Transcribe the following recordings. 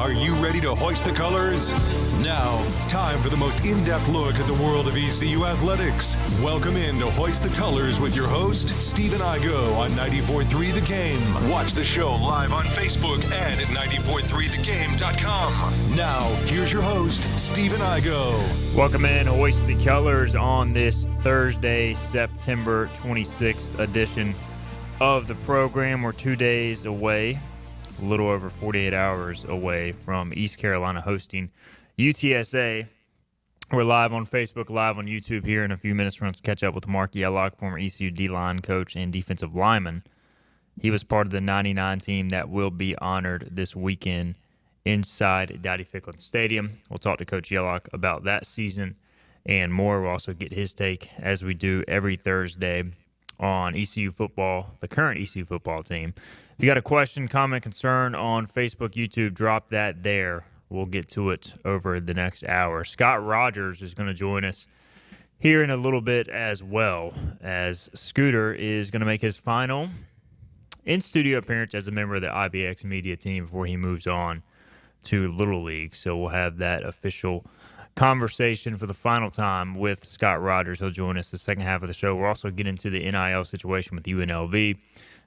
Are you ready to hoist the colors? Now, time for the most in-depth look at the world of ECU athletics. Welcome in to Hoist the Colors with your host, Stephen Igo on 94.3 The Game. Watch the show live on Facebook and at 943thegame.com. Now, here's your host, Stephen Igo. Welcome in, Hoist the Colors on this Thursday, September 26th edition of the program. We're 2 days away, a little over 48 hours away from East Carolina hosting UTSA. We're live on Facebook, live on YouTube here in a few minutes. We're going to catch up with Marc, Yellock, former ECU D-line coach and defensive lineman. He was part of the 99 team that will be honored this weekend inside Dowdy Ficklin Stadium. We'll talk to Coach Yellock about that season and more. We'll also get his take, as we do every Thursday, on ECU football, the current ECU football team. If you got a question, comment, concern on Facebook, YouTube, drop that there. We'll get to it over the next hour. Scott Rogers is going to join us here in a little bit as well, as Scooter is going to make his final in-studio appearance as a member of the IBX media team before he moves on to Little League. So we'll have that official conversation for the final time with Scott Rogers. He'll join us the second half of the show. We'll also get into the NIL situation with UNLV,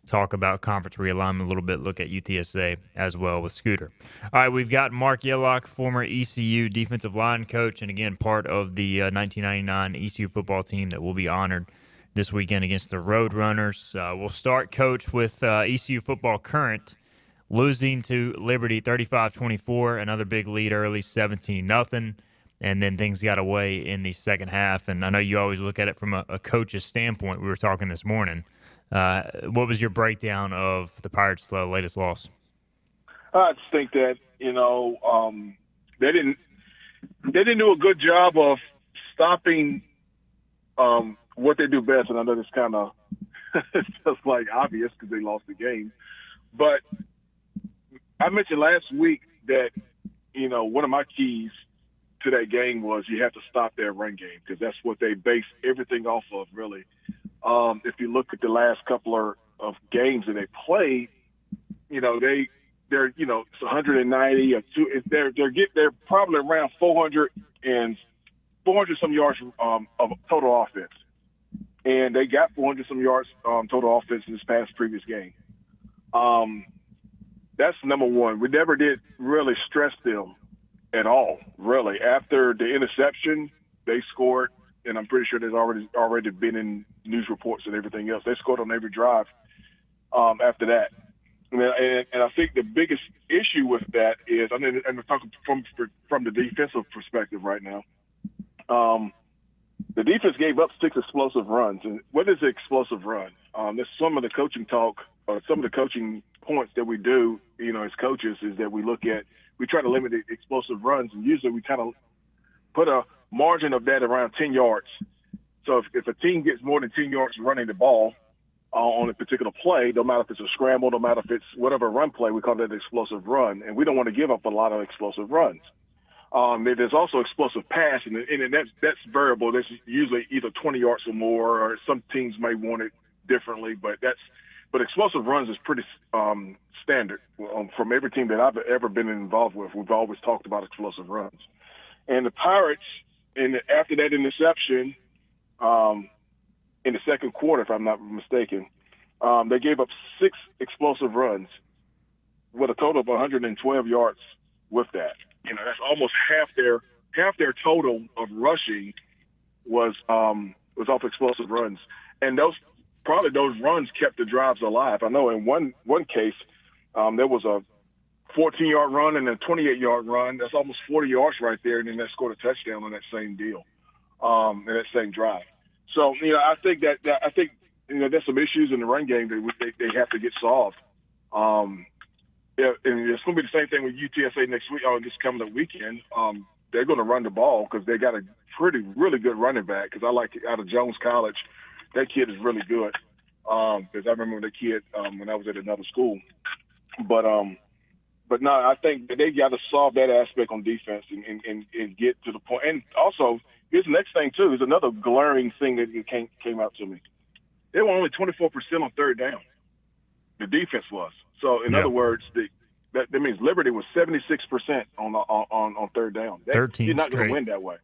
talk about conference realignment a little bit, look at UTSA as well with Scooter. All right, we've got Marc Yellock, former ECU defensive line coach, and again, part of the 1999 ECU football team that will be honored this weekend against the Roadrunners. We'll start, Coach, with ECU football current, losing to Liberty 35-24, another big lead early, 17-0, and then things got away in the second half. And I know you always look at it from a coach's standpoint. We were talking this morning. What was your breakdown of the Pirates' latest loss? I just think that, they didn't do a good job of stopping what they do best. And I know this kind of it's just like obvious because they lost the game. But I mentioned last week that, one of my keys to that game was you have to stop their run game because that's what they base everything off of, really. If you look at the last couple of games that they played, they're it's 190 or two. They're probably around 400 some yards of total offense, and they got 400 some yards total offense in this previous game. That's number one. We never did really stress them at all, really. After the interception, they scored, and I'm pretty sure there's already been in news reports and everything else. They scored on every drive after that. And I think the biggest issue with that is, and I'm talking from the defensive perspective right now, the defense gave up 6 explosive runs. And what is an explosive run? There's some of the coaching talk or some of the coaching points that we do, as coaches, is that we try to limit the explosive runs, and usually we kind of put a margin of that around 10 yards. So if a team gets more than 10 yards running the ball on a particular play, no matter if it's a scramble, no matter if it's whatever run play, we call that an explosive run, and we don't want to give up a lot of explosive runs. There's also explosive pass, and that's variable. There's usually either 20 yards or more, or some teams may want it differently, but explosive runs is pretty standard from every team that I've ever been involved with. We've always talked about explosive runs. And the Pirates, after that interception in the second quarter, if I'm not mistaken, they gave up 6 explosive runs with a total of 112 yards with that. That's almost half their total of rushing was off explosive runs. And those runs kept the drives alive. I know in one case there was a 14-yard run and a 28-yard run. That's almost 40 yards right there, and then they scored a touchdown on that same deal, in that same drive. So, I think there's some issues in the run game that they have to get solved. And it's going to be the same thing with UTSA next week, this coming weekend. They're going to run the ball because they got a really good running back. Because I like out of Jones College, that kid is really good. Because I remember the kid when I was at another school. But no, I think that they got to solve that aspect on defense and get to the point. And also, here's the next thing too. There's another glaring thing that came out to me. They were only 24% on third down. The defense was. So in other words, That means Liberty was 76% on third down. 13 You're not going straight. to win that way.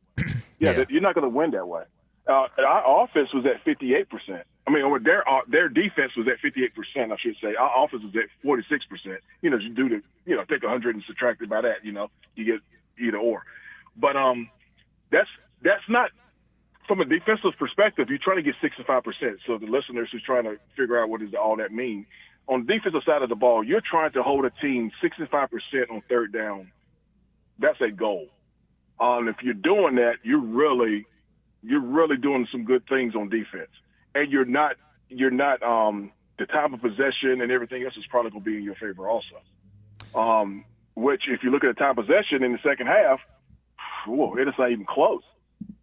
Yeah. You're not going to win that way. Our offense was at 58%. I mean, their defense was at 58%, I should say. Our offense was at 46%. You do take 100 and subtract it by that. You get either or. But that's not from a defensive perspective. You're trying to get 65%. So the listeners who's trying to figure out what does all that mean. On the defensive side of the ball, you're trying to hold a team 65% on third down. That's a goal. If you're doing that, you're really doing some good things on defense. And you're not the time of possession and everything else is probably going to be in your favor also. Which, if you look at the time of possession in the second half, it's not even close.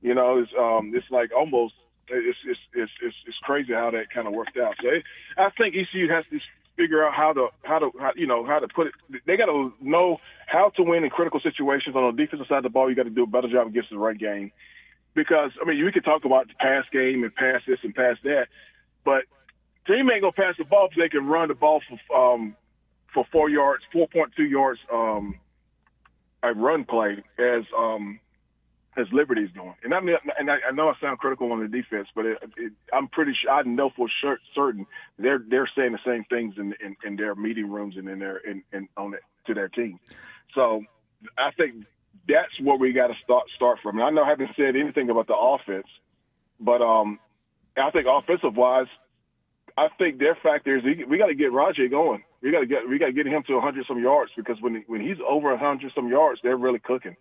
It's like almost it's crazy how that kind of worked out. So I think ECU has to figure out how to put it. They got to know how to win in critical situations. On the defensive side of the ball, you got to do a better job against the run game. Because, I mean, we could talk about the pass game and pass this and pass that, but team ain't going to pass the ball if they can run the ball for 4 yards, 4.2 yards a run play as Liberty's doing. And I know I sound critical on the defense, but I'm pretty sure, I know for certain they're saying the same things in their meeting rooms and to their team. So I think that's where we got to start from. And I know I haven't said anything about the offense, but I think offensive-wise, I think their factor is we got to get Rajay going. We got to get him to 100-some yards, because when he's over 100-some yards, they're really cooking.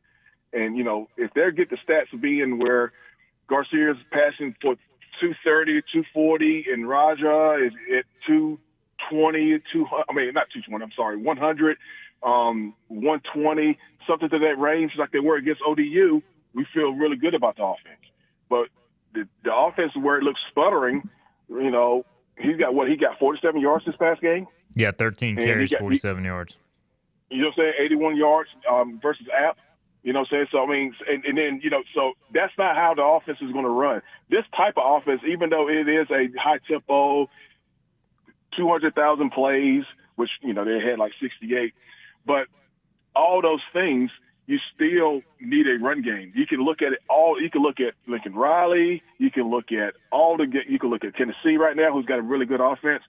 And if they get the stats of being where Garcia's passing for 230, 240, and Raja is at 220, 100. 120, something to that range, like they were against ODU, we feel really good about the offense. But the offense where it looks sputtering, he got 47 yards this past game. Yeah, 13 carries, 47 yards. You know what I'm saying? 81 yards versus App. You know what I'm saying? So, I mean, and then, so that's not how the offense is going to run. This type of offense, even though it is a high-tempo, 200,000 plays, which, they had like 68, but all those things, you still need a run game. You can look at it all. You can look at Lincoln Riley. You can look at you can look at Tennessee right now, who's got a really good offense.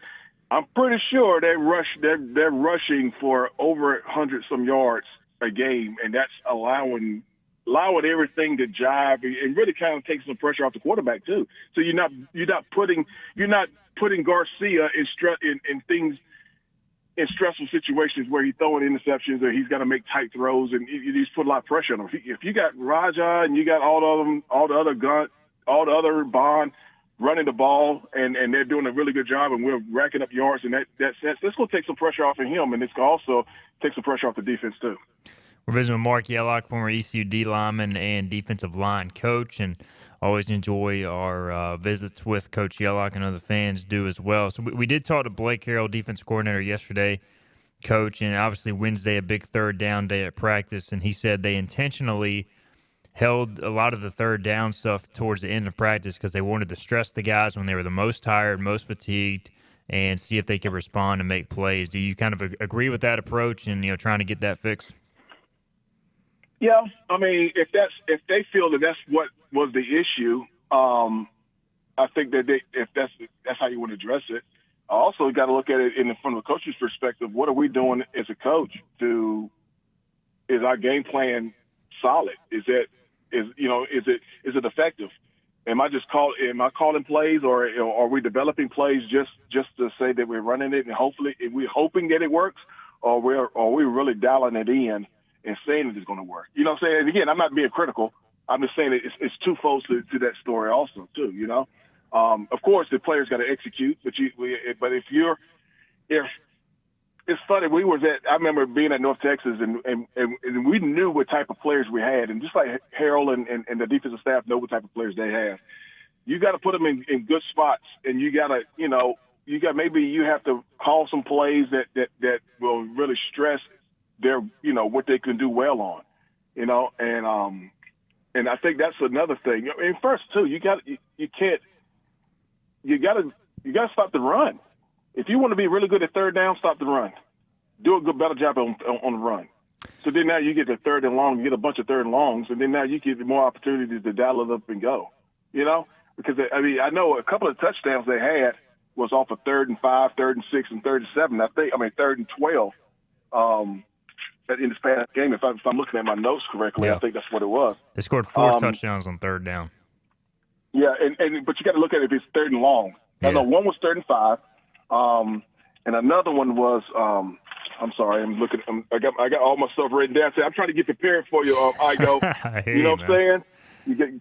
I'm pretty sure they're rushing for over 100-some yards a game, and that's allowing everything to jive and really kind of takes some pressure off the quarterback too. So you're not putting Garcia in things, in stressful situations where he's throwing interceptions or he's got to make tight throws, and he's put a lot of pressure on him. If you got Raja and you got all the other Bond running the ball, and they're doing a really good job, and we're racking up yards in that sense, this will take some pressure off of him, and it's going to also take some pressure off the defense too. We're visiting with Marc Yellock, former ECU D lineman and defensive line coach, and always enjoy our visits with Coach Yellock, and other fans do as well. So we did talk to Blake Harrell, defensive coordinator, yesterday, Coach, and obviously Wednesday, a big third down day at practice, and he said they intentionally held a lot of the third down stuff towards the end of practice because they wanted to stress the guys when they were the most tired, most fatigued, and see if they could respond and make plays. Do you kind of agree with that approach and trying to get that fixed? Yeah, I mean, if they feel that that's what was the issue, I think that if that's how you want to address it. Also, you got to look at it from the coach's perspective. What are we doing as a coach? Is our game plan solid? Is it effective? Am I calling plays, or are we developing plays just to say that we're running it and we're hoping that it works, or are we really dialing it in and saying that it's going to work? You know what I'm saying? And again, I'm not being critical. I'm just saying it's twofold to that story also too. Of course the players got to execute, but if it's funny, I remember being at North Texas and we knew what type of players we had, and just like Harold and the defensive staff know what type of players they have. You got to put them in good spots, and you got to maybe you have to call some plays that will really stress their what they can do well on, and I think that's another thing. And first too, you got to stop the run. If you want to be really good at third down, stop the run. do a better job on the run. So then now you get the third and long, you get a bunch of third and longs, and then now you get more opportunities to dial it up and go, Because, I know a couple of touchdowns they had was off of 3rd and 5, 3rd and 6, and 3rd and 7. 3rd and 12 in this past game. If I'm looking at my notes correctly, I think that's what it was. They scored 4 touchdowns on 3rd down. Yeah, but you got to look at it if it's 3rd and long. I know one was 3rd and 5, and another one was I'm sorry, I'm looking. I got all my stuff written down. I'm trying to get prepared for you. I hear you know you, what I'm saying?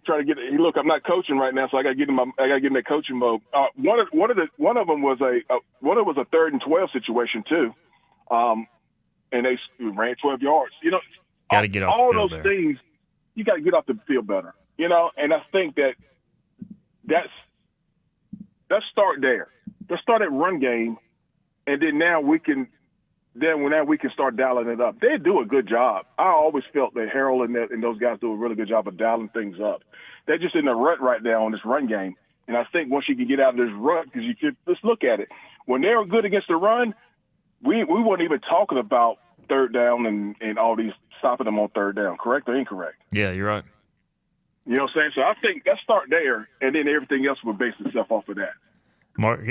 Try to get. Look, I'm not coaching right now, so I got to get in that coaching mode. One of them was a 3rd and 12 situation too, and they ran 12 yards. Got to get off all the field those there. things. You got to get off the field better. And I think let's start there. Let's start at run game, and then now we can start dialing it up. They do a good job. I always felt that Harold and those guys do a really good job of dialing things up. They're just in a rut right now on this run game. And I think once you can get out of this rut, because let's look at it. When they were good against the run, we weren't even talking about 3rd down and all these stopping them on 3rd down, correct or incorrect? Yeah, you're right. You know what I'm saying? So I think let's start there, and then everything else will base itself off of that.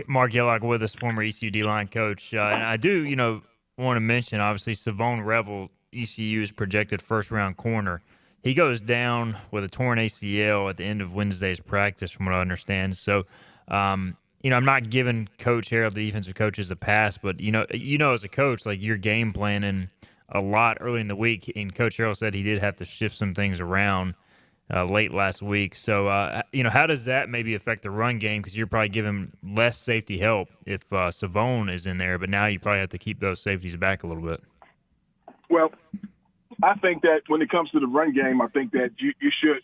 Marc Yellock with us, former ECU D-line coach. And I do, want to mention, obviously, Savone Revel, ECU's projected first-round corner. He goes down with a torn ACL at the end of Wednesday's practice, from what I understand. So, I'm not giving Coach Harold, the defensive coaches, a pass, but, as a coach, like, you're game planning a lot early in the week, and Coach Harold said he did have to shift some things around late last week. So, how does that maybe affect the run game? Because you're probably giving less safety help if Savone is in there, but now you probably have to keep those safeties back a little bit. Well, I think that when it comes to the run game, I think that you should.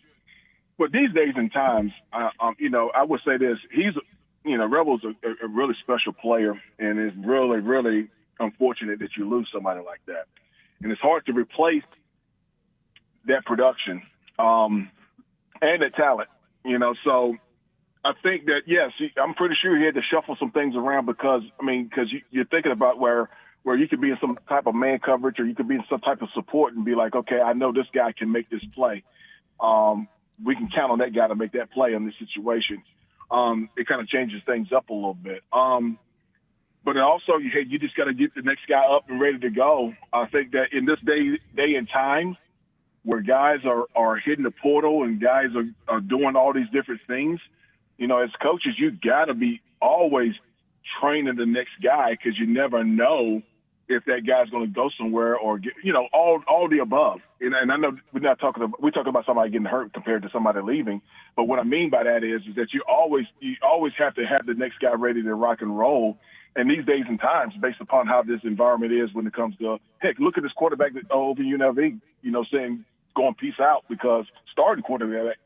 But these days and times, I would say this: Rebel's a really special player, and it's really, really unfortunate that you lose somebody like that. And it's hard to replace that production and that talent. So I think that yes, I'm pretty sure he had to shuffle some things around because you're thinking about where you could be in some type of man coverage or you could be in some type of support and be like, okay, I know this guy can make this play. We can count on that guy to make that play in this situation. It kind of changes things up a little bit. But also, you just got to get the next guy up and ready to go. I think that in this day and time, where guys are hitting the portal and guys are doing all these different things, as coaches, you got to be always training the next guy because you never know if that guy's going to go somewhere or get, all the above. And I know we're talking about somebody getting hurt compared to somebody leaving, but what I mean by that is that you always have to have the next guy ready to rock and roll. And these days and times, based upon how this environment is when it comes to, heck, look at this quarterback over UNLV, saying going peace out because starting quarterback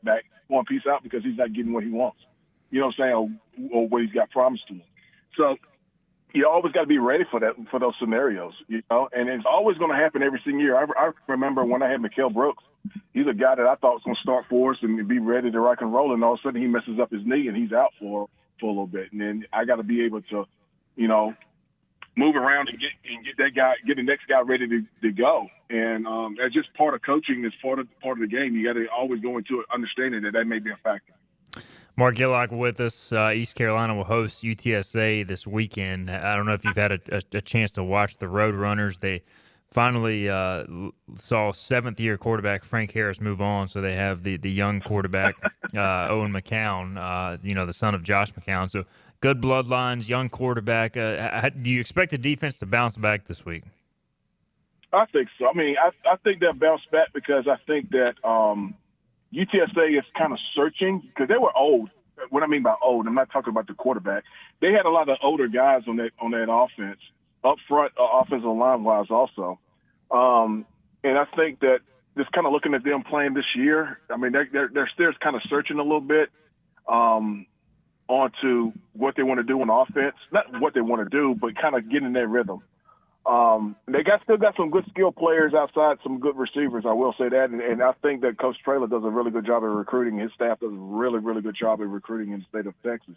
going peace out because he's not getting what he wants, or what he's got promised to him. So you always got to be ready for those scenarios, and it's always going to happen every single year. I remember when I had Mikael Brooks, he's a guy that I thought was going to start for us and be ready to rock and roll, and all of a sudden he messes up his knee and he's out for a little bit. And then I got to be able to, move around and get the next guy ready to go. And that's just part of coaching. It's part of the game. You got to always go into it understanding that may be a factor. Marc Yellock with us. East Carolina will host UTSA this weekend. I don't know if you've had a chance to watch the Roadrunners. They finally saw seventh-year quarterback Frank Harris move on, so they have the young quarterback Owen McCown, the son of Josh McCown. So good bloodlines, young quarterback. Do you expect the defense to bounce back this week? I think so. I think they'll bounce back because I think that UTSA is kind of searching because they were old. What I mean by old, I'm not talking about the quarterback. They had a lot of older guys on that offense, up front, offensive line-wise also. And I think that just kind of looking at them playing this year, they're still kind of searching a little bit onto what they want to do on offense. Not what they want to do, but kind of getting their rhythm. They still got some good skill players outside, some good receivers, I will say that. And I think that Coach Traylor does a really good job of recruiting. His staff does a really, really good job of recruiting in the state of Texas.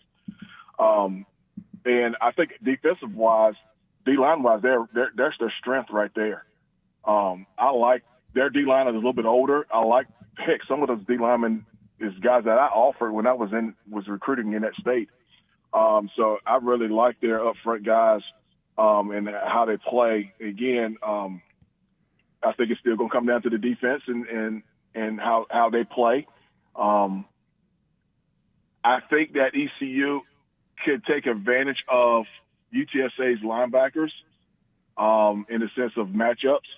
And I think defensive-wise, D-line wise, that's their strength right there. I like their D-line is a little bit older. I like, heck, some of those D-linemen is guys that I offered when I was recruiting in that state. So I really like their up front guys and how they play. Again, I think it's still going to come down to the defense and how they play. I think that ECU could take advantage of UTSA's linebackers in the sense of matchups.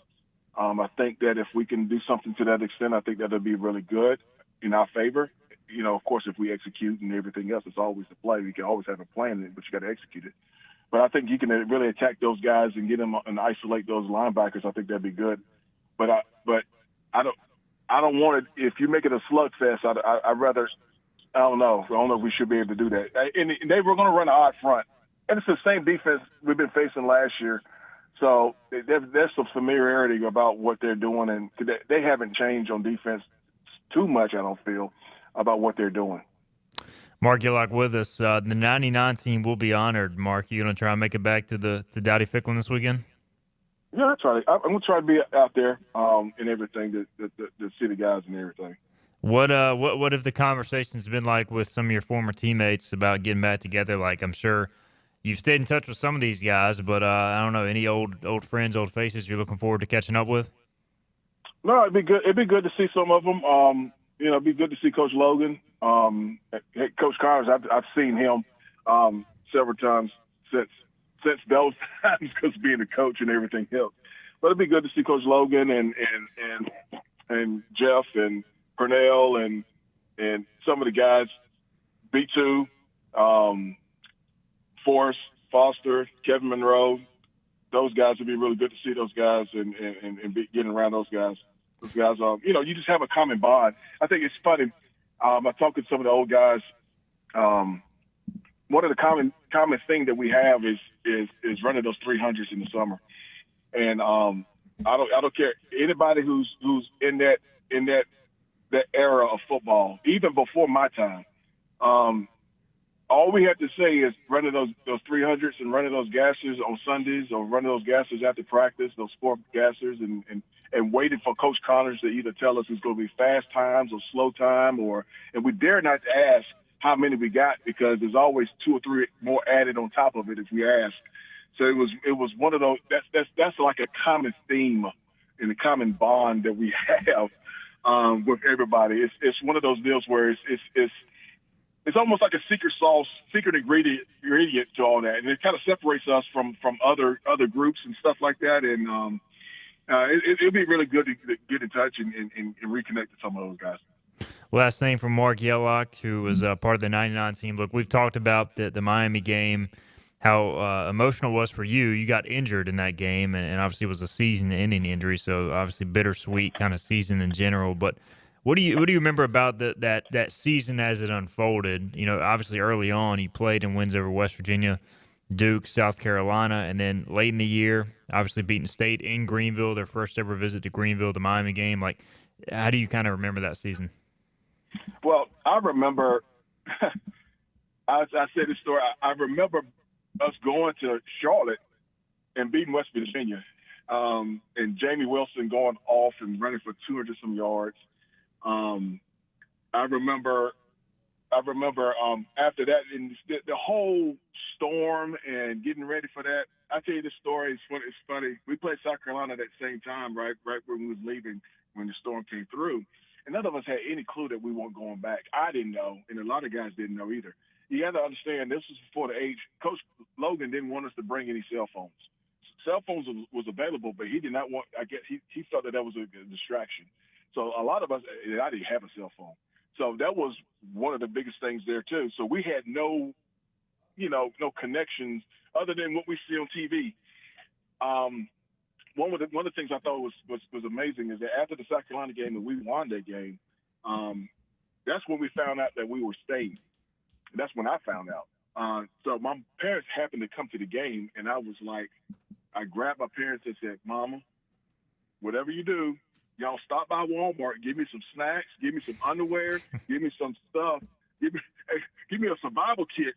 I think that if we can do something to that extent, I think that would be really good in our favor. You know, of course, if we execute and everything else, it's always the play. We can always have a plan, but you got to execute it. But I think you can really attack those guys and get them and isolate those linebackers. I think that'd be good. But I don't want it. If you make it a slugfest, I'd rather. I don't know if we should be able to do that. And they were going to run an odd front, and it's the same defense we've been facing last year. So there's some familiarity about what they're doing, and they haven't changed on defense too much. I don't feel about what they're doing. Marc Yellock with us. The 99 team will be honored. Marc, you going to try and make it back to Dowdy Ficklin this weekend? Yeah, that's right. I'm going to try to be out there and everything to see the guys and everything. What have the conversations been like with some of your former teammates about getting back together? Like, I'm sure you've stayed in touch with some of these guys, but I don't know, any old friends, old faces you're looking forward to catching up with? No, it'd be good. It'd be good to see some of them. It'd be good to see Coach Logan. Coach Connors, I've seen him several times since those times because being a coach and everything else. But it'd be good to see Coach Logan and Jeff and Purnell and some of the guys, B2, Forrest, Foster, Kevin Monroe. Those guys would be really good to see those guys and be getting around those guys. Those guys, you just have a common bond. I think it's funny. I talk to some of the old guys. One of the common thing that we have is running those 300s in the summer, and I don't care anybody who's in that era of football, even before my time. All we have to say is running those 300s and running those gassers on Sundays or running those gassers after practice, those sport gassers, and waiting for Coach Connors to either tell us it's going to be fast times or slow time, and we dare not ask how many we got because there's always 2 or 3 more added on top of it if we ask. So it was one of those. That's like a common theme and a common bond that we have with everybody. It's one of those deals where it's almost like a secret sauce, secret ingredient to all that, and it kind of separates us from other groups and stuff like that. And it'd be really good to get in touch and reconnect with some of those guys. Last thing from Marc Yellock, who was part of the 99 team. Look, we've talked about the Miami game, how emotional it was for you. You got injured in that game, and obviously it was a season-ending injury, so obviously bittersweet kind of season in general. But what do you remember about that season as it unfolded? You know, obviously early on you played in wins over West Virginia, Duke, South Carolina, and then late in the year, obviously beating State in Greenville, their first ever visit to Greenville, the Miami game. Like, how do you kind of remember that season? Well, I remember, I said this story, I remember us going to Charlotte and beating West Virginia, and Jamie Wilson going off and running for 200-some yards. I remember after that, and the whole storm and getting ready for that. I tell you this story. It's funny. We played South Carolina at that same time, right when we was leaving when the storm came through. And none of us had any clue that we weren't going back. I didn't know, and a lot of guys didn't know either. You got to understand, this was before the age. Coach Logan didn't want us to bring any cell phones. Cell phones was available, but he did not want. I guess he felt that was a distraction. So a lot of us, I didn't have a cell phone. So that was one of the biggest things there too. So we had no connections other than what we see on TV. One of the things I thought was amazing is that after the South Carolina game and we won that game, that's when we found out that we were staying. That's when I found out. So my parents happened to come to the game, and I was like, I grabbed my parents and said, "Mama, whatever you do, y'all stop by Walmart, give me some snacks, give me some underwear, give me some stuff Give me a survival kit.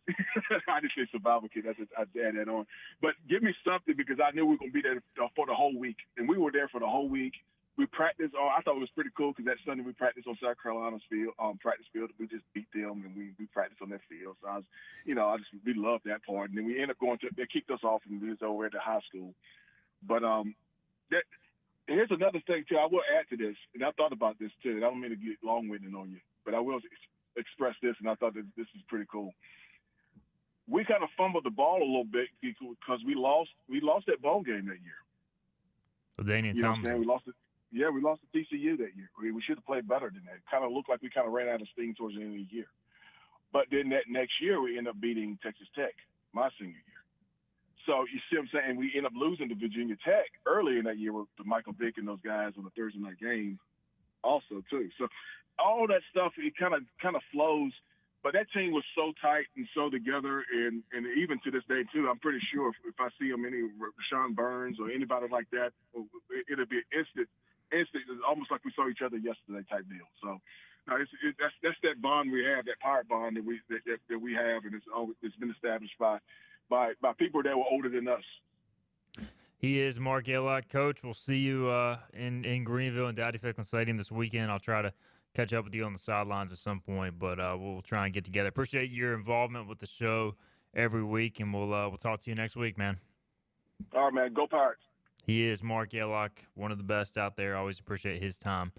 I didn't say survival kit. I'd add that on. But give me something because I knew we were going to be there for the whole week. And we were there for the whole week. We practiced. I thought it was pretty cool because that Sunday we practiced on South Carolina's practice field. We just beat them and we practiced on that field. So we loved that part. And then we ended up going they kicked us off and we was over at the high school. But here's another thing too. I will add to this, and I thought about this too. And I don't mean to get long-winded on you, but I will express this, and I thought that this is pretty cool. We kind of fumbled the ball a little bit because we lost that ball game that year. Daniel Thompson. We lost it. Yeah, we lost to TCU that year. We should have played better than that. It kind of looked like we kind of ran out of steam towards the end of the year. But then that next year, we ended up beating Texas Tech, my senior year. So you see what I'm saying? We end up losing to Virginia Tech early in that year with Michael Vick and those guys on the Thursday night game also, too. So all that stuff, it kind of flows. But that team was so tight and so together, and even to this day, too, I'm pretty sure if I see them, any Rashawn Burns or anybody like that, it'll be instant. It's almost like we saw each other yesterday type deal. So that's that bond we have, that pirate bond that we have, and it's been established by people that were older than us. He is Marc Yellock. Coach, we'll see you in Greenville and Dowdy Ficklin Stadium this weekend. I'll try to catch up with you on the sidelines at some point, but we'll try and get together. Appreciate your involvement with the show every week, and we'll talk to you next week, man. All right, man. Go Pirates. He is Marc Yellock, one of the best out there. Always appreciate his time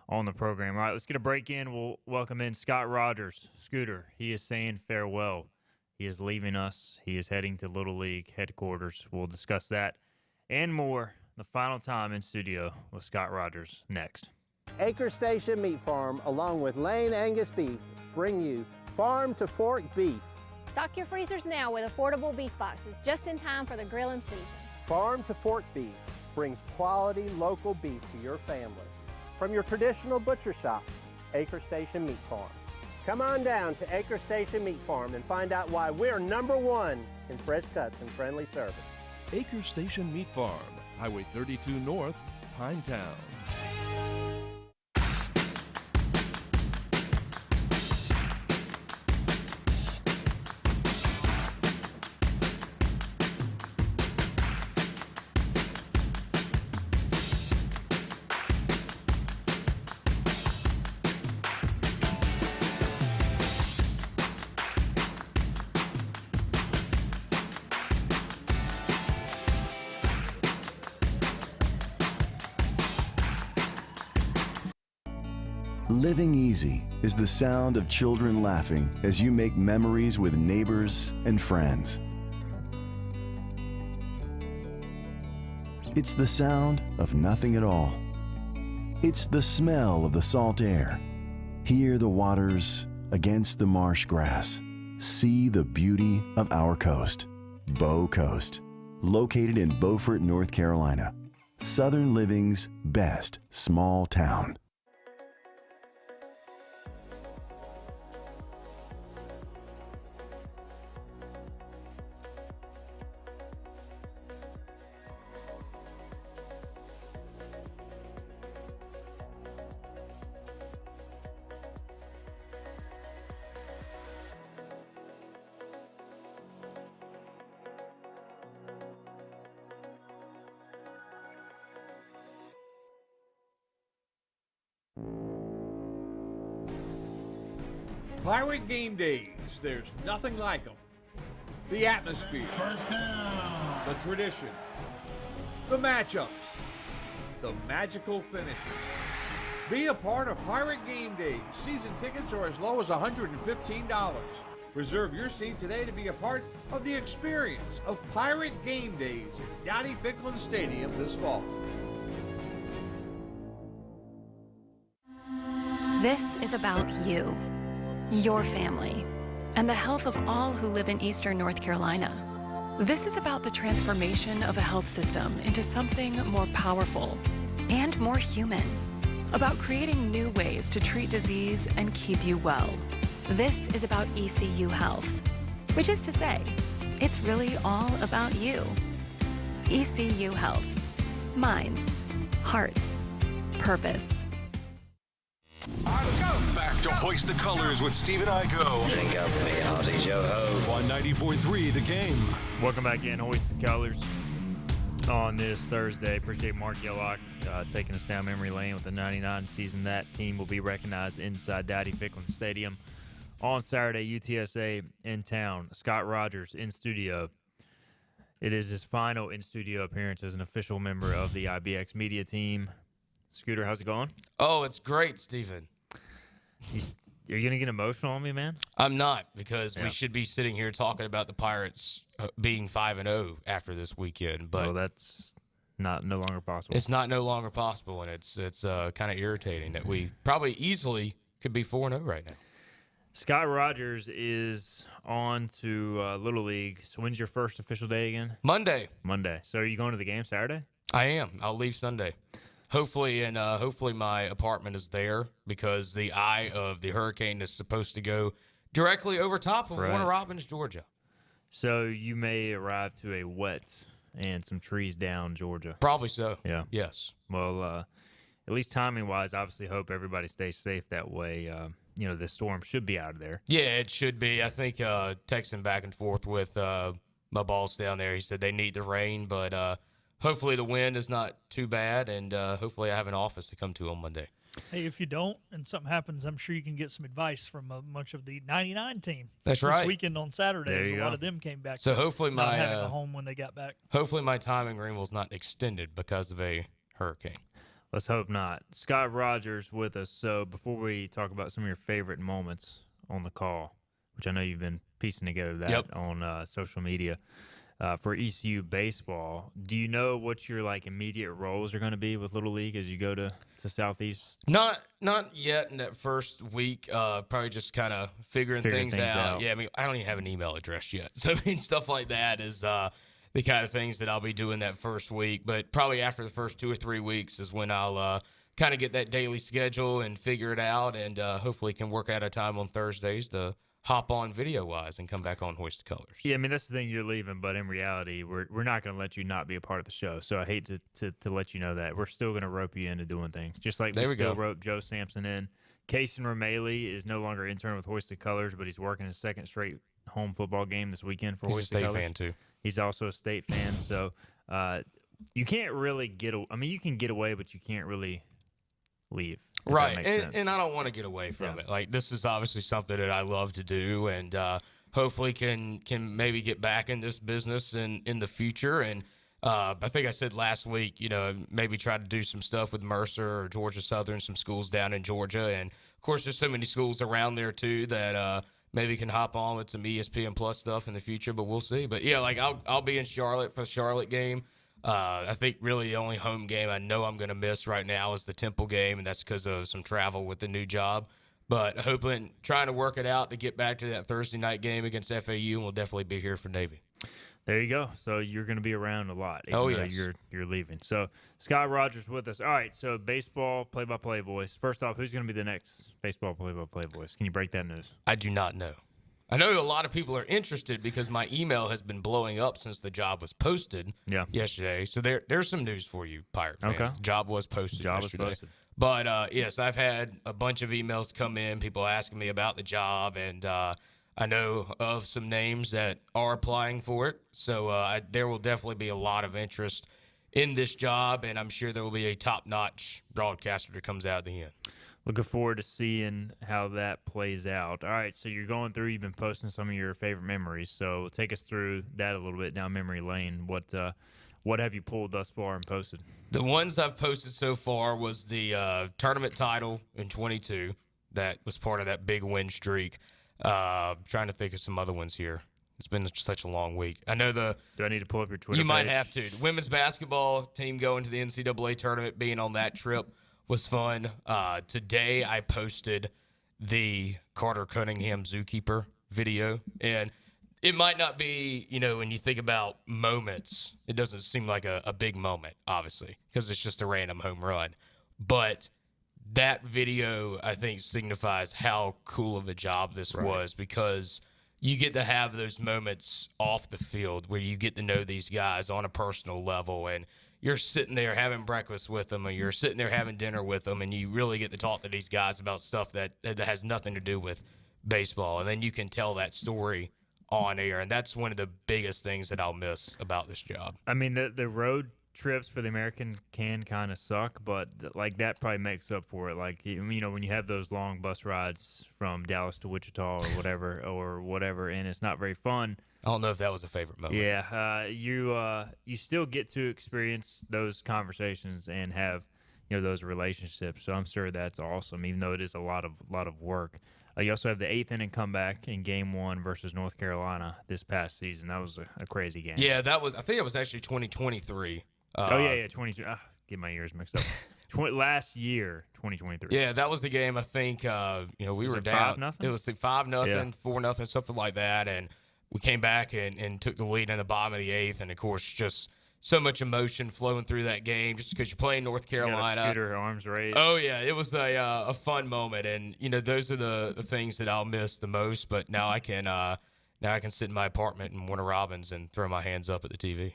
on the program. All right, let's get a break in. We'll welcome in Scott Rogers. Scooter, he is saying farewell. He is leaving us. He is heading to Little League headquarters. We'll discuss that and more the final time in studio with Scott Rogers next. Acre Station Meat Farm, along with Lane Angus Beef, bring you Farm to Fork Beef. Stock your freezers now with affordable beef boxes, just in time for the grilling season. Farm to Fork Beef brings quality local beef to your family. From your traditional butcher shop, Acre Station Meat Farm. Come on down to Acre Station Meat Farm and find out why we're #1 in fresh cuts and friendly service. Acre Station Meat Farm, Highway 32 North, Pinetown. Living easy is the sound of children laughing as you make memories with neighbors and friends. It's the sound of nothing at all. It's the smell of the salt air. Hear the waters against the marsh grass. See the beauty of our coast, Bow Coast, located in Beaufort, North Carolina, Southern Living's best small town. Pirate game days, there's nothing like them. The atmosphere, first down, the tradition, the matchups, the magical finishes. Be a part of Pirate Game Days. Season tickets are as low as $115. Reserve your seat today to be a part of the experience of Pirate Game Days at Dowdy Ficklin Stadium this fall. This is about you, your family, and the health of all who live in Eastern North Carolina. This is about the transformation of a health system into something more powerful and more human, about creating new ways to treat disease and keep you well. This is about ECU Health, which is to say, it's really all about you. ECU Health. Minds, hearts, purpose. Back to Hoist the Colors with Steve and Igo. Drink up, me hearties, yo ho. On 94.3 The Game. Welcome back in, Hoist the Colors on this Thursday. Appreciate Marc Yellock taking us down memory lane with the 99 season. That team will be recognized inside Daddy Ficklin Stadium on Saturday. UTSA in town. Scott Rogers in studio. It is his final in-studio appearance as an official member of the IBX media team. Scooter, how's it going? Oh, it's great, Steven. You're going to get emotional on me, man? I'm not, because we should be sitting here talking about the Pirates being 5-0 after this weekend. But that's no longer possible. It's no longer possible, and it's kind of irritating that we probably easily could be 4-0 right now. Scott Rogers is on to Little League. So when's your first official day again? Monday. So are you going to the game Saturday? I am. I'll leave Sunday. Hopefully, and hopefully my apartment is there, because the eye of the hurricane is supposed to go directly over top of Warner Robins, Georgia. So you may arrive to a wet and some trees down Georgia. Probably so. Yeah. Yes. Well, at least timing-wise, obviously hope everybody stays safe that way. The storm should be out of there. Yeah, it should be. I think texting back and forth with my boss down there, he said they need the rain, but hopefully the wind is not too bad, and hopefully I have an office to come to on Monday. Hey, if you don't and something happens, I'm sure you can get some advice from much of the 99 team. That's right. This weekend on Saturdays, a lot of them came back. So hopefully not having a home when they got back. Hopefully my time in Greenville's not extended because of a hurricane. Let's hope not. Scott Rogers with us. So before we talk about some of your favorite moments on the call, which I know you've been piecing together that on social media for ECU baseball, do you know what your immediate roles are going to be with Little League as you go to Southeast? Not yet in that first week. Probably just kind of figuring things out. Yeah, I mean, I don't even have an email address yet. So, I mean, stuff like that is the kind of things that I'll be doing that first week. But probably after the first 2 or 3 weeks is when I'll kind of get that daily schedule and figure it out, and hopefully can work out a time on Thursdays to hop on video-wise and come back on Hoist the Colors. Yeah, I mean, that's the thing, you're leaving, but in reality, we're not going to let you not be a part of the show. So I hate to let you know that. We're still going to rope you into doing things, just like we still rope Joe Sampson in. Kason Romaley is no longer intern with Hoist the Colors, but he's working his second straight home football game this weekend for Hoist the Colors. He's a state fan, too. He's also a state fan, so you can't really you can get away, but you can't really leave. Right, and I don't want to get away from it. Like, this is obviously something that I love to do, and hopefully can maybe get back in this business in the future. And I think I said last week, maybe try to do some stuff with Mercer or Georgia Southern, some schools down in Georgia. And, of course, there's so many schools around there, too, that maybe can hop on with some ESPN Plus stuff in the future, but we'll see. But, yeah, I'll be in Charlotte for the Charlotte game. I think really the only home game I know I'm going to miss right now is the Temple game, and that's because of some travel with the new job. But trying to work it out to get back to that Thursday night game against FAU, and we'll definitely be here for Navy. There you go. So you're going to be around a lot. Yes. You're leaving. So Scott Rogers with us. All right, so baseball play-by-play voice. First off, who's going to be the next baseball play-by-play voice? Can you break that news? I do not know. I know a lot of people are interested because my email has been blowing up since the job was posted yesterday. So there's some news for you, Pirate fans. Okay. The job was posted yesterday. But, yes, I've had a bunch of emails come in, people asking me about the job, and I know of some names that are applying for it. So there will definitely be a lot of interest in this job, and I'm sure there will be a top-notch broadcaster that comes out at the end. Looking forward to seeing how that plays out. All right, so you're going through, you've been posting some of your favorite memories. So take us through that a little bit down memory lane. What have you pulled thus far and posted? The ones I've posted so far was the tournament title in 22. That was part of that big win streak. Trying to think of some other ones here. It's been such a long week. I know Do I need to pull up your Twitter You page? might have to. The women's basketball team going to the NCAA tournament, being on that trip was fun. Today I posted the Carter Cunningham Zookeeper video, and it might not be, when you think about moments, it doesn't seem like a big moment, obviously, because it's just a random home run. But that video, I think, signifies how cool of a job this was, because you get to have those moments off the field where you get to know these guys on a personal level, and you're sitting there having breakfast with them, or you're sitting there having dinner with them, and you really get to talk to these guys about stuff that has nothing to do with baseball. And then you can tell that story on air, and that's one of the biggest things that I'll miss about this job. I mean, the road trips for the American can kind of suck, but like that probably makes up for it. Like, you know, when you have those long bus rides from Dallas to Wichita or whatever, and it's not very fun. I don't know if that was a favorite moment. Yeah, you still get to experience those conversations and have, you know, those relationships. So I'm sure that's awesome, even though it is a lot of work. You also have the 8th inning comeback in Game 1 versus North Carolina this past season. That was a crazy game. Yeah, I think it was actually 2023. 23. Get my years mixed up. Last year, 2023. Yeah, that was the game. I think we were down. 5-0? It was 5-0, 4-0, something like that, and we came back and took the lead in the bottom of the 8th, and of course, just so much emotion flowing through that game, just because you're playing North Carolina. You got a scooter, arms raised. Oh yeah, it was a fun moment, and those are the things that I'll miss the most. But now I can sit in my apartment in Warner Robins and throw my hands up at the TV.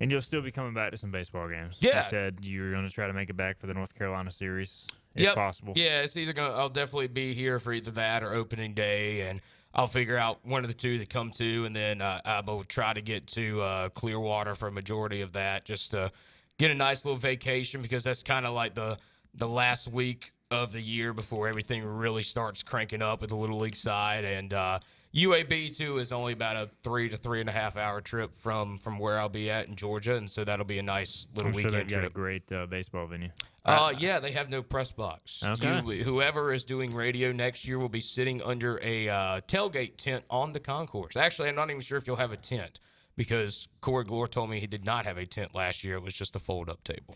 And you'll still be coming back to some baseball games. Yeah. You said you're going to try to make it back for the North Carolina series if possible. Yeah, it's I'll definitely be here for either that or opening day, and I'll figure out one of the two that come to, and then I will try to get to Clearwater for a majority of that, just to get a nice little vacation, because that's kind of like the last week of the year before everything really starts cranking up with the Little League side, and UAB, too, is only about a 3 to 3.5 hour trip from where I'll be at in Georgia, and so that'll be a nice little weekend trip. I'm sure they've got trip. a great baseball venue. Yeah, they have no press box. Okay. Whoever is doing radio next year will be sitting under a tailgate tent on the concourse. Actually, I'm not even sure if you'll have a tent, because Corey Glore told me he did not have a tent last year. It was just a fold-up table.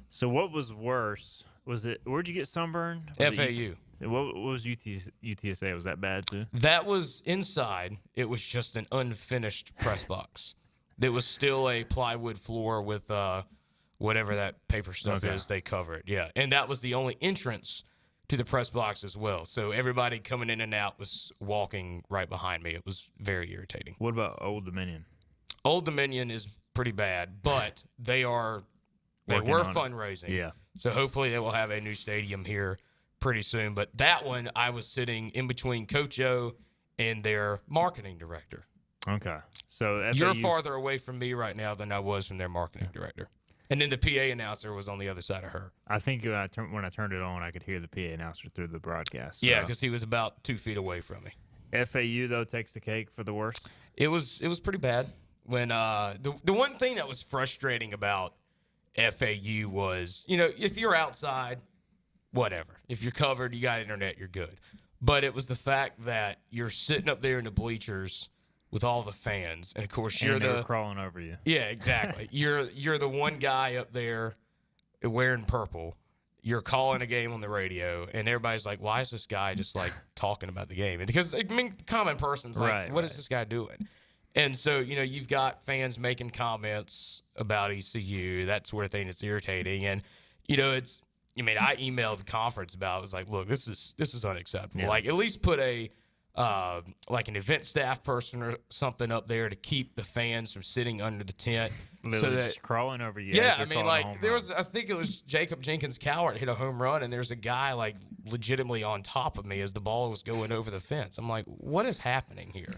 So what was worse? Where'd you get sunburned? FAU. What was UTSA? Was that bad too? That was inside. It was just an unfinished press box. There was still a plywood floor with whatever that paper stuff is. They cover it. Yeah, and that was the only entrance to the press box as well. So everybody coming in and out was walking right behind me. It was very irritating. What about Old Dominion? Old Dominion is pretty bad, but they were fundraising. Yeah. So hopefully they will have a new stadium here pretty soon. But that one, I was sitting in between Coach O and their marketing director. Okay. So you're farther away from me right now than I was from their marketing director. And then the PA announcer was on the other side of her. I think when I turned it on, I could hear the PA announcer through the broadcast. Yeah, because he was about 2 feet away from me. FAU, though, takes the cake for the worst? It was pretty bad. When the one thing that was frustrating about FAU was, if you're outside, whatever. If you're covered, you got internet, you're good. But it was the fact that you're sitting up there in the bleachers with all the fans, and of course they're crawling over you. Yeah, exactly. You're the one guy up there wearing purple. You're calling a game on the radio, and everybody's like, "Why is this guy just like talking about the game?" Because the common person's like, "What is this guy doing?" And so, you've got fans making comments about ECU, that sort of thing. It's irritating. And, I emailed the conference about it. I was like, look, this is unacceptable. Yeah. Like, at least put an event staff person or something up there to keep the fans from sitting under the tent. Literally just crawling over you. Yeah, I think it was Jacob Jenkins Cowart hit a home run, and there's a guy, like, legitimately on top of me as the ball was going over the fence. I'm like, what is happening here?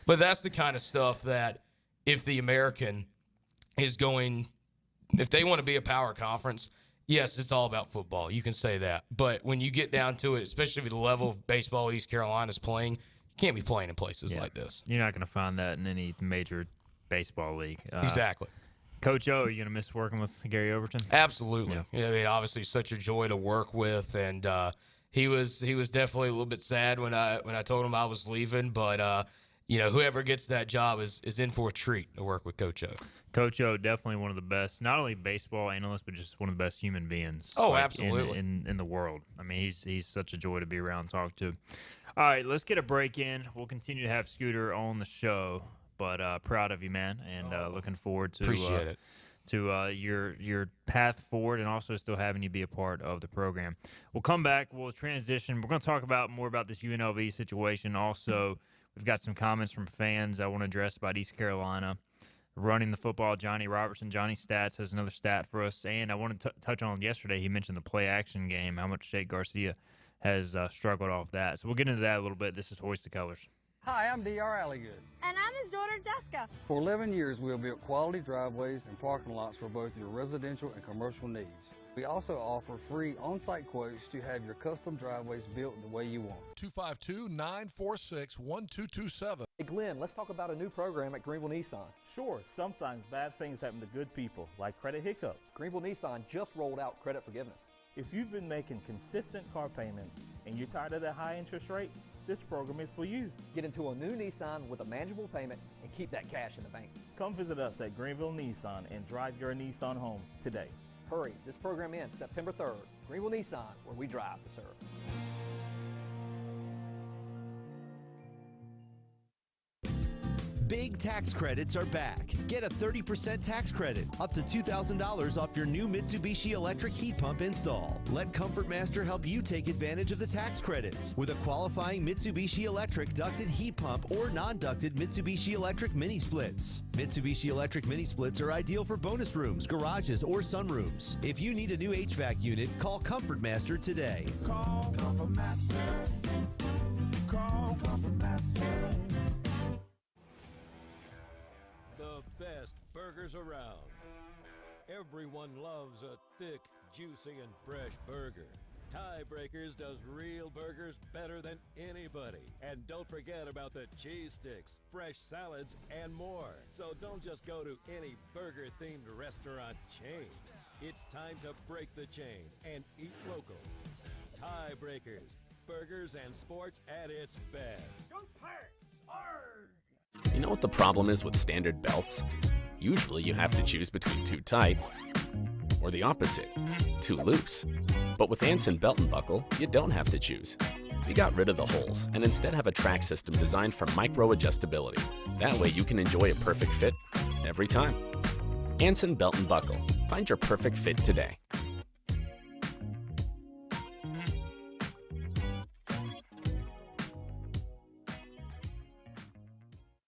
But that's the kind of stuff that if the American is going, if they want to be a power conference, yes, it's all about football. You can say that. But when you get down to it, especially with the level of baseball East Carolina's playing, you can't be playing in places like this. You're not going to find that in any major baseball league. Exactly. Coach O, are you going to miss working with Gary Overton? Absolutely. Yeah, obviously such a joy to work with, and he was definitely a little bit sad when I told him I was leaving, but whoever gets that job is in for a treat to work with Coach O. Coach O, definitely one of the best, not only baseball analysts, but just one of the best human beings. Oh, absolutely. In the world. I mean, he's such a joy to be around and talk to. All right, let's get a break in. We'll continue to have Scooter on the show, but proud of you, man, and looking forward to appreciate it. To your path forward, and also still having you be a part of the program. We'll come back. We'll transition. We're going to talk more about this UNLV situation. Also, We've got some comments from fans I want to address about East Carolina. Running the football, Johnny Robertson. Johnny Stats has another stat for us. And I want to touch on yesterday, he mentioned the play-action game, how much Jake Garcia has struggled off that. So we'll get into that a little bit. This is Hoist the Colors. Hi, I'm D.R. Alligood. And I'm his daughter, Jessica. For 11 years, we have built quality driveways and parking lots for both your residential and commercial needs. We also offer free on-site quotes to have your custom driveways built the way you want. 252-946-1227. Hey Glenn, let's talk about a new program at Greenville Nissan. Sure, sometimes bad things happen to good people, like credit hiccups. Greenville Nissan just rolled out credit forgiveness. If you've been making consistent car payments and you're tired of that high interest rate, this program is for you. Get into a new Nissan with a manageable payment and keep that cash in the bank. Come visit us at Greenville Nissan and drive your Nissan home today. Hurry, this program ends September 3rd. Greenville Nissan, where we drive to serve. Big tax credits are back. Get a 30% tax credit, up to $2,000 off your new Mitsubishi electric heat pump install. Let Comfort Master help you take advantage of the tax credits with a qualifying Mitsubishi electric ducted heat pump or non-ducted Mitsubishi electric mini splits. Mitsubishi electric mini splits are ideal for bonus rooms, garages, or sunrooms. If you need a new HVAC unit, call Comfort Master today. Call Comfort Master. Call Comfort Master. The best burgers around. Everyone loves a thick, juicy, and fresh burger. Tiebreakers does real burgers better than anybody. And don't forget about the cheese sticks, fresh salads, and more. So don't just go to any burger-themed restaurant chain. It's time to break the chain and eat local. Tiebreakers, burgers and sports at its best. Go Pirates! Arrgh! You know what the problem is with standard belts? Usually you have to choose between too tight or the opposite, too loose. But with Anson Belt and Buckle, you don't have to choose. We got rid of the holes and instead have a track system designed for micro adjustability. That way you can enjoy a perfect fit every time. Anson Belt and Buckle. Find your perfect fit today.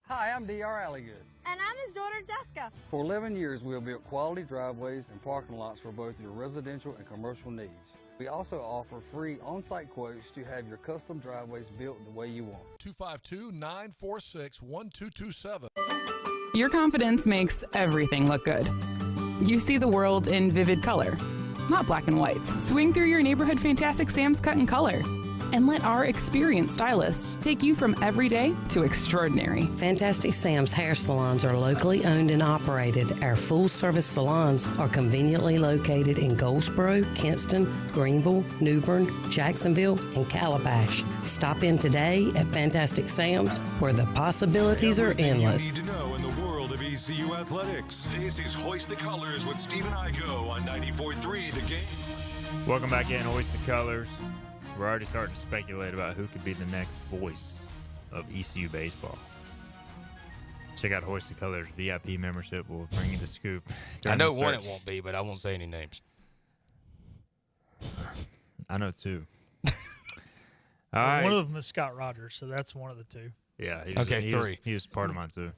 Hi, I'm D.R. Alligood. And I'm his daughter, Jessica. For 11 years, we have built quality driveways and parking lots for both your residential and commercial needs. We also offer free on-site quotes to have your custom driveways built the way you want. 252-946-1227. Your confidence makes everything look good. You see the world in vivid color, not black and white. Swing through your neighborhood Fantastic Sam's Cut in Color. And let our experienced stylists take you from everyday to extraordinary. Fantastic Sam's hair salons are locally owned and operated. Our full-service salons are conveniently located in Goldsboro, Kinston, Greenville, New Bern, Jacksonville, and Calabash. Stop in today at Fantastic Sam's, where the possibilities are endless. You need to know in the world of ECU athletics. This is Hoist the Colors with Stephen Igo on 94.3 The Game. Welcome back in, Hoist the Colors. We're already starting to speculate about who could be the next voice of ECU baseball. Check out Hoist the Colors VIP membership. We'll bring you the scoop. I know one it won't be, but I won't say any names. I know two. All right. One of them is Scott Rogers, so that's one of the two. Yeah. Three. He was part of mine too.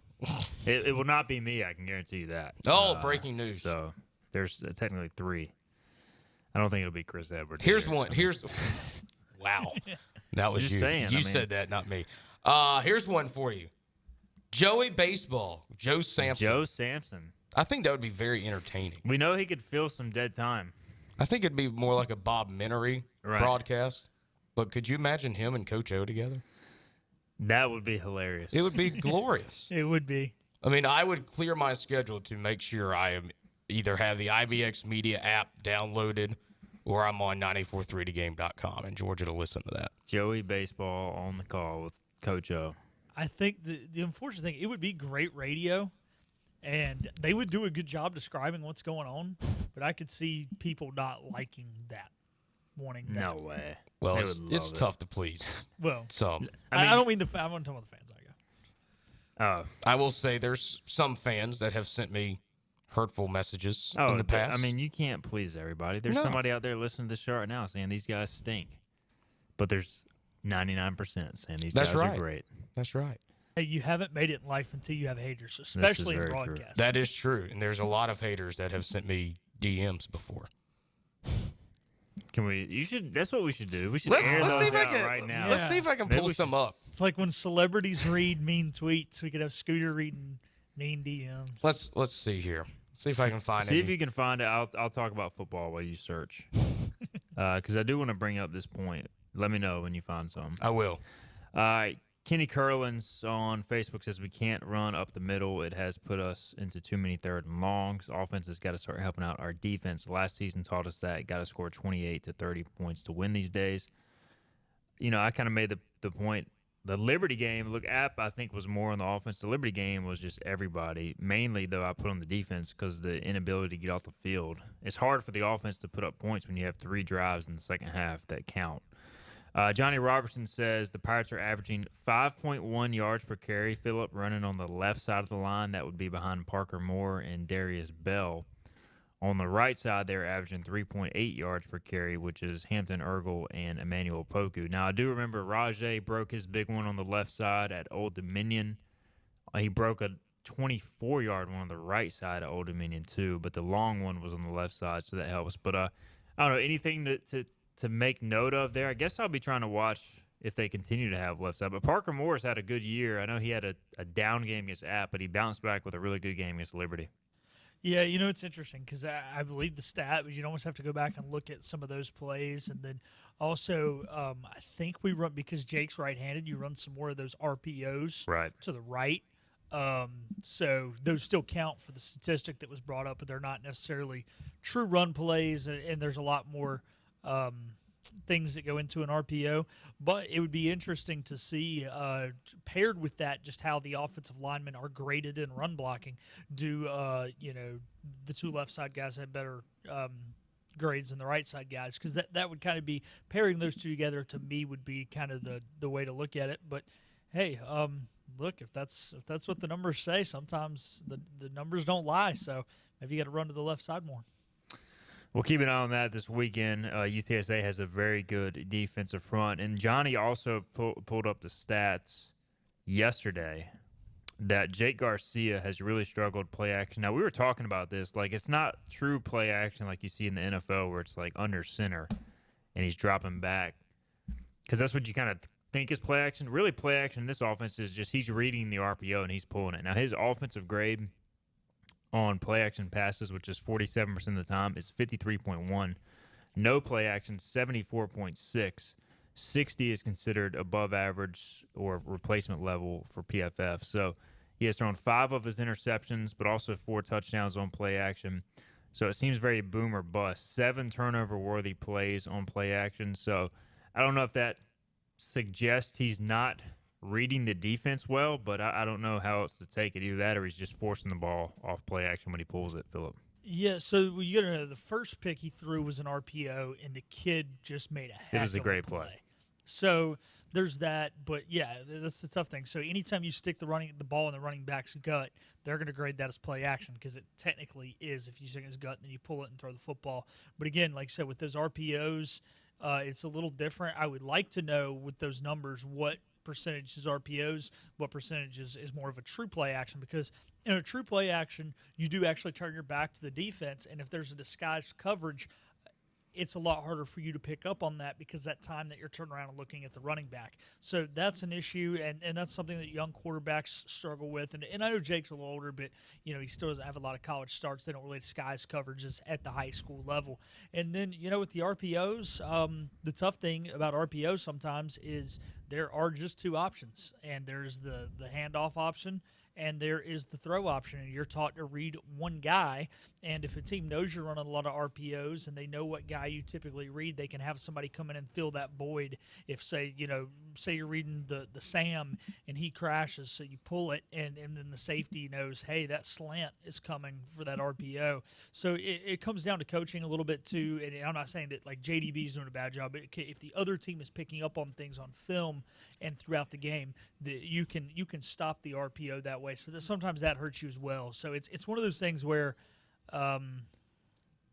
It will not be me. I can guarantee you that. Oh, breaking news. So there's technically three. I don't think it'll be Chris Edwards. Here's one. Wow. That was Just you. saying, You said that, not me. Here's one for you. Joey Baseball. Joe Sampson. Joe Sampson. I think that would be very entertaining. We know he could fill some dead time. I think it'd be more like a Bob Menery broadcast. But could you imagine him and Coach O together? That would be hilarious. It would be glorious. It would be. I mean, I would clear my schedule to make sure I am either have the IBX Media app downloaded or I'm on 943thegame.com in Georgia to listen to that. Joey Baseball on the call with Coach O. I think the unfortunate thing, it would be great radio, and they would do a good job describing what's going on, but I could see people not liking that, wanting that. No way. Well, it's tough to please. Well, so I don't mean the fans. I'm talking about the fans. I will say there's some fans that have sent me hurtful messages in the past. I mean, you can't please everybody. There's somebody out there listening to this show right now saying these guys stink. But there's 99% saying these That's guys right. are great. That's right. Hey, you haven't made it in life until you have haters, especially in broadcast. That is true. And there's a lot of haters that have sent me DMs before. Can we? You should. That's what we should do. We should Let's air see those if I out can- right now. let's see if I can Maybe pull we some should up. It's like when celebrities read mean tweets. We could have Scooter reading mean DMs. Let's see here. See if I can find. See any. if you can find it. I'll talk about football while you search. Because I do want to bring up this point. Let me know when you find some. I will. All right. Kenny Curlins on Facebook says we can't run up the middle. It has put us into too many third and longs. Offense has got to start helping out our defense. Last season taught us that. Got to score 28 to 30 points to win these days. You know, I kind of made the point. The Liberty game, look, App, I think, was more on the offense. The Liberty game was just everybody. Mainly, though, I put on the defense because the inability to get off the field. It's hard for the offense to put up points when you have 3 drives in the second half that count. Johnny Robertson says the Pirates are averaging 5.1 yards per carry. Phillip running on the left side of the line. That would be behind Parker Moore and Darius Bell. On the right side, they're averaging 3.8 yards per carry, which is Hampton Ergel and Emmanuel Poku. Now, I do remember Rajay broke his big one on the left side at Old Dominion. He broke a 24-yard one on the right side at Old Dominion, too, but the long one was on the left side, so that helps. But I don't know, anything to make note of there. I guess I'll be trying to watch if they continue to have left side. But Parker Moore's had a good year. I know he had a down game against App, but he bounced back with a really good game against Liberty. Yeah, you know, it's interesting because I believe the stat, but you'd almost have to go back and look at some of those plays. And then also, I think we run, because Jake's right-handed, you run some more of those RPOs to the right. So those still count for the statistic that was brought up, but they're not necessarily true run plays, and there's a lot more things that go into an RPO. But it would be interesting to see, paired with that, just how the offensive linemen are graded in run blocking. Do the 2 left side guys have better grades than the right side guys? Because that would kind of be, pairing those two together to me would be kind of the way to look at it. But hey, look, if that's what the numbers say, sometimes the numbers don't lie. So maybe you got to run to the left side more. We'll keep an eye on that this weekend. UTSA has a very good defensive front. And Johnny also pulled up the stats yesterday that Jake Garcia has really struggled play action. Now, we were talking about this. Like, it's not true play action like you see in the NFL where it's, like, under center and he's dropping back. Because that's what you kind of think is play action. Really, play action in this offense is just he's reading the RPO and he's pulling it. Now, his offensive grade on play action passes, which is 47% of the time, is 53.1. No play action, 74.6. 60 is considered above average or replacement level for PFF. So he has thrown 5 of his interceptions, but also 4 touchdowns on play action. So it seems very boom or bust. 7 turnover-worthy plays on play action. So I don't know if that suggests he's not reading the defense well, but I don't know how else to take it. Either that or he's just forcing the ball off play action when he pulls it, Phillip. Yeah, so you got to know the first pick he threw was an RPO, and the kid just made a heck It was a of great play. So there's that, but yeah, that's the tough thing. So anytime you stick the ball in the running back's gut, they're going to grade that as play action because it technically is. If you stick in his gut, then you pull it and throw the football. But again, like I said, with those RPOs, it's a little different. I would like to know with those numbers what percentage is RPOs, what percentage is more of a true play action, because in a true play action, you do actually turn your back to the defense, and if there's a disguised coverage, it's a lot harder for you to pick up on that because that time that you're turning around and looking at the running back. So that's an issue, and that's something that young quarterbacks struggle with. And I know Jake's a little older, but he still doesn't have a lot of college starts. They don't really disguise coverages at the high school level. And then, with the RPOs, the tough thing about RPOs sometimes is there are just 2 options, and there's the handoff option and there is the throw option, and you're taught to read one guy. And if a team knows you're running a lot of RPOs and they know what guy you typically read, they can have somebody come in and fill that void. If, say you're reading the Sam and he crashes, so you pull it, and then the safety knows, hey, that slant is coming for that RPO. So it comes down to coaching a little bit too, and I'm not saying that like JDB's doing a bad job, but if the other team is picking up on things on film and throughout the game, you can stop the RPO that way. So that sometimes that hurts you as well. So it's one of those things where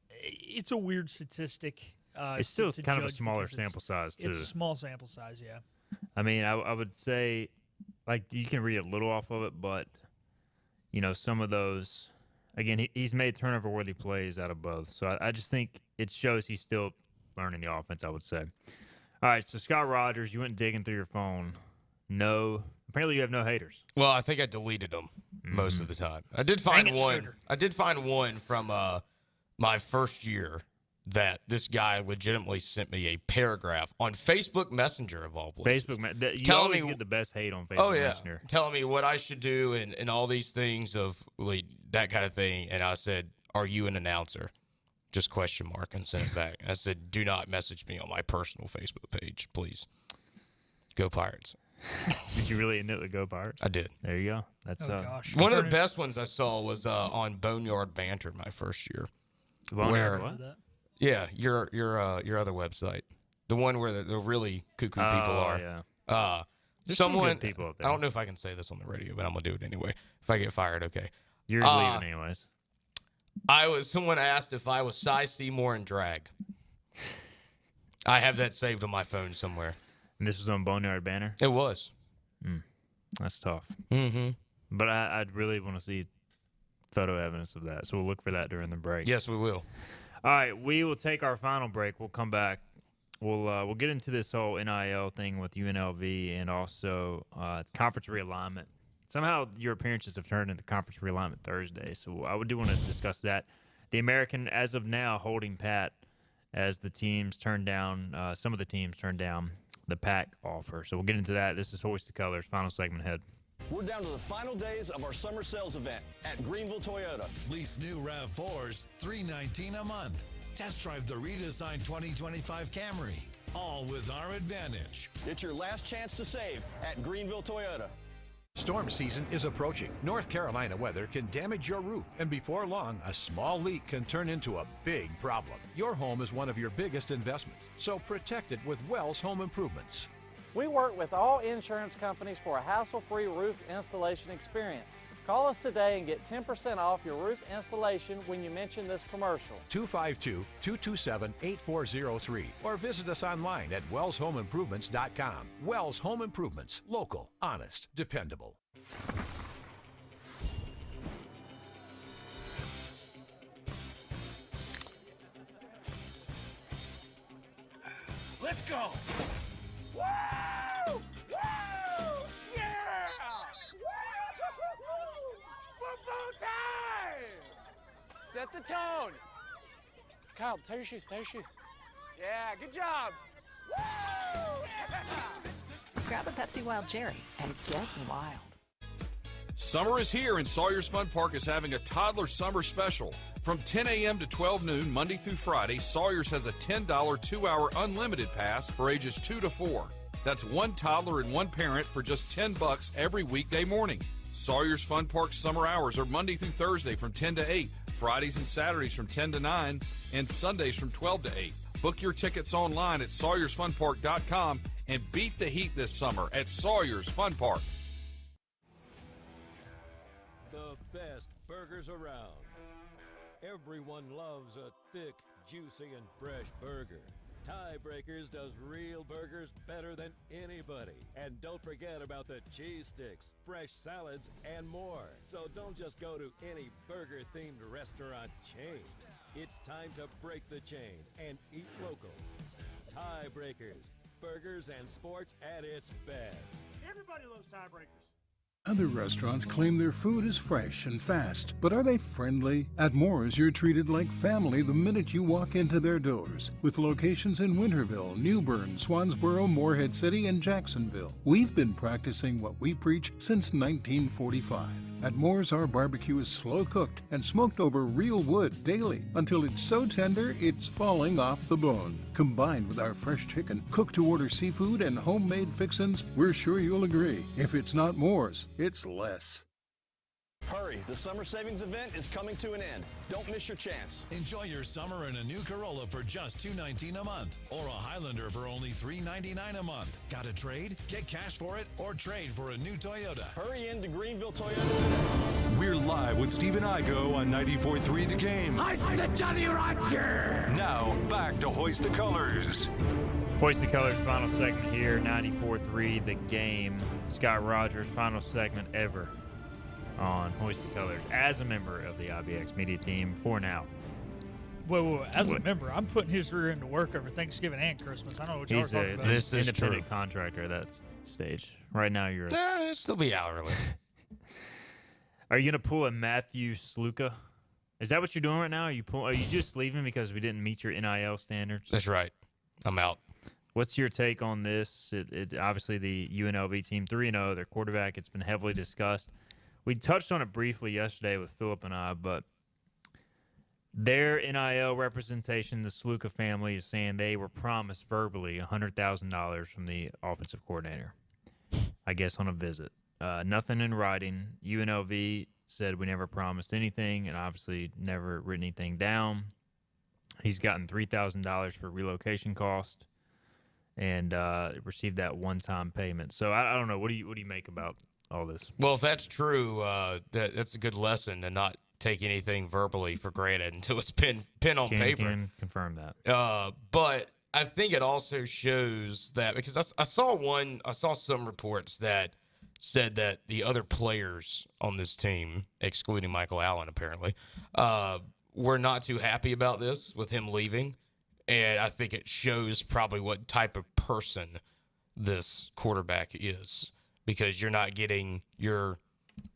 it's a weird statistic. It's still kind of a smaller sample size, too. It's a small sample size, yeah. I mean, I would say, like, you can read a little off of it, but, you know, some of those, again, he's made turnover-worthy plays out of both. So I just think it shows he's still learning the offense, I would say. All right, so Scott Rogers, you went digging through your phone. No, apparently you have no haters. Well, I think I deleted them most of the time. I did find one. Scooter. I did find one from my first year that this guy legitimately sent me a paragraph on Facebook Messenger of all places. You always get the best hate on Facebook Messenger. Telling me what I should do and all these things of like, that kind of thing. And I said, "Are you an announcer?" Just question mark, and sent it back. I said, "Do not message me on my personal Facebook page, please." Go Pirates. Did you really end it with Go Pirates? I did. There you go. That's gosh. One of the best ones I saw was on Boneyard Banter my first year. Boneyard what? Yeah, your other website, the one where the really cuckoo people are. Yeah. There's some good people up there. I don't know if I can say this on the radio, but I'm gonna do it anyway. If I get fired, okay. You're leaving anyways. Someone asked if I was Cy Seymour in drag. I have that saved on my phone somewhere. And this was on Boneyard Banner? It was. That's tough. Mm-hmm. But I'd really want to see photo evidence of that, so we'll look for that during the break. Yes, we will. All right, we will take our final break. We'll come back. We'll get into this whole NIL thing with UNLV and also conference realignment. Somehow your appearances have turned into conference realignment Thursday, so I do want to discuss that. The American, as of now, holding pat as the teams turn down, some of the teams turn down the PAC offer. So we'll get into that. This is Hoist the Colors, final segment ahead. We're down to the final days of our summer sales event at Greenville Toyota. Lease new RAV4s, $319 a month. Test drive the redesigned 2025 Camry, all with our advantage. It's your last chance to save at Greenville Toyota. Storm season is approaching. North Carolina weather can damage your roof, and before long, a small leak can turn into a big problem. Your home is one of your biggest investments, so protect it with Wells Home Improvements. We work with all insurance companies for a hassle-free roof installation experience. Call us today and get 10% off your roof installation when you mention this commercial. 252-227-8403 or visit us online at wellshomeimprovements.com. Wells Home Improvements. Local, honest, dependable. Let's go! Woo! Woo! Yeah! Football time! Set the tone. Kyle, tie your shoes, tie your shoes. Yeah, good job. Woo! Grab a Pepsi Wild Cherry and get wild. Summer is here, and Sawyer's Fun Park is having a toddler summer special. From 10 a.m. to 12 noon, Monday through Friday, Sawyer's has a $10 2-hour unlimited pass for ages 2 to 4. That's one toddler and one parent for just $10 every weekday morning. Sawyer's Fun Park summer hours are Monday through Thursday from 10 to 8, Fridays and Saturdays from 10 to 9, and Sundays from 12 to 8. Book your tickets online at SawyersFunPark.com and beat the heat this summer at Sawyer's Fun Park. The best burgers around. Everyone loves a thick, juicy, and fresh burger. Tiebreakers does real burgers better than anybody. And don't forget about the cheese sticks, fresh salads, and more. So don't just go to any burger-themed restaurant chain. It's time to break the chain and eat local. Tiebreakers, burgers and sports at its best. Everybody loves tiebreakers. Other restaurants claim their food is fresh and fast, but are they friendly? At Moore's, you're treated like family the minute you walk into their doors. With locations in Winterville, New Bern, Swansboro, Morehead City, and Jacksonville. We've been practicing what we preach since 1945. At Moore's, our barbecue is slow cooked and smoked over real wood daily until it's so tender it's falling off the bone. Combined with our fresh chicken, cooked-to-order seafood, and homemade fixins, we're sure you'll agree. If it's not Moore's, it's less. Hurry, the summer savings event is coming to an end. Don't miss your chance. Enjoy your summer in a new Corolla for just $219 a month or a Highlander for only $399 a month. Got a trade? Get cash for it or trade for a new Toyota. Hurry into Greenville Toyota today. We're live with Steve and Igo on 94.3 The Game. Hoist the Jolly Roger! Now, back to Hoist the Colors. Hoist the Colors final segment here, 94.3 The Game. Scott Rogers, final segment ever on Hoist the Colors as a member of the IBX media team for now. Whoa. As a member, I'm putting his rear end to work over Thanksgiving and Christmas. I don't know what y'all are talking about. He's an independent contractor at that stage. Right now, you're It'll still be hourly. Are you going to pull a Matthew Sluka? Is that what you're doing right now? Are you just leaving because we didn't meet your NIL standards? That's right. I'm out. What's your take on this? Obviously, the UNLV team 3-0, their quarterback, it's been heavily discussed. We touched on it briefly yesterday with Philip and I, but their NIL representation, the Sluka family, is saying they were promised verbally $100,000 from the offensive coordinator, I guess, on a visit. Nothing in writing. UNLV said we never promised anything and obviously never written anything down. He's gotten $3,000 for relocation cost and received that one-time payment. So I don't know. What do you make about all this? Well, if that's true, that's a good lesson to not take anything verbally for granted until it's pen on paper. Can confirm that. But I think it also shows that because I saw some reports that said that the other players on this team, excluding Michael Allen apparently, were not too happy about this with him leaving. And I think it shows probably what type of person this quarterback is because you're not getting your